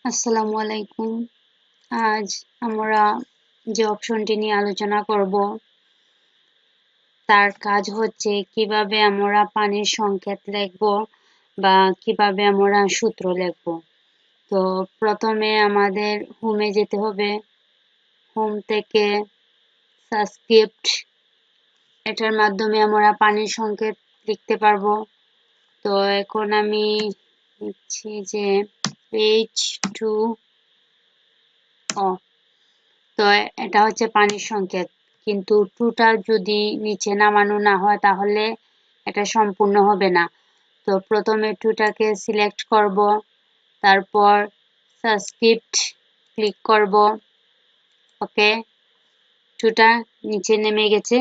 আসসালামু আলাইকুম। আজ আমরা যে অপশনটি নিয়ে আলোচনা করব তার কাজ হচ্ছে কিভাবে আমরা পানির সংকেত লিখব বা কিভাবে আমরা সূত্র লিখব। তো প্রথমে আমাদের হোমে যেতে হবে। হোম থেকে সাবস্ক্রিপ্ট, এটার মাধ্যমে আমরা পানির সংকেত লিখতে পারবো। তো এখন আমি লিখছি যে H2O। তো এটা হচ্ছে পানির সংকেত, কিন্তু টুটা যদি নিচে নামানো না হয় তাহলে এটা সম্পূর্ণ হবে না। তো প্রথমে টুটাকে সিলেক্ট করব, তারপর সাবস্ক্রিপ্ট ক্লিক করব। ওকে, টুটা নিচে নেমে গেছে।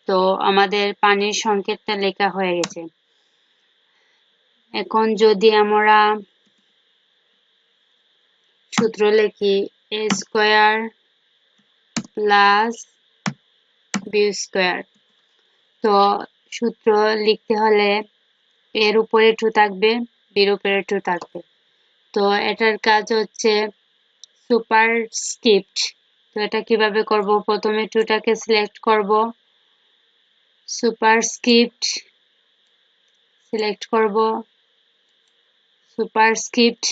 তো আমাদের পানির সংকেতটা লেখা হয়ে গেছে। এখন যদি আমরা সূত্র লিখি a square plus B square. তো সূত্র লিখতে হলে এর উপরে 2 থাকবে, বির উপরে 2 থাকবে। তো এটার কাজ হচ্ছে সুপারস্ক্রিপ্ট। তো এটা কিভাবে করব? প্রথমে 2টাকে সিলেক্ট করব, সুপারস্ক্রিপ্ট সিলেক্ট করব, সুপারস্ক্রিপ্ট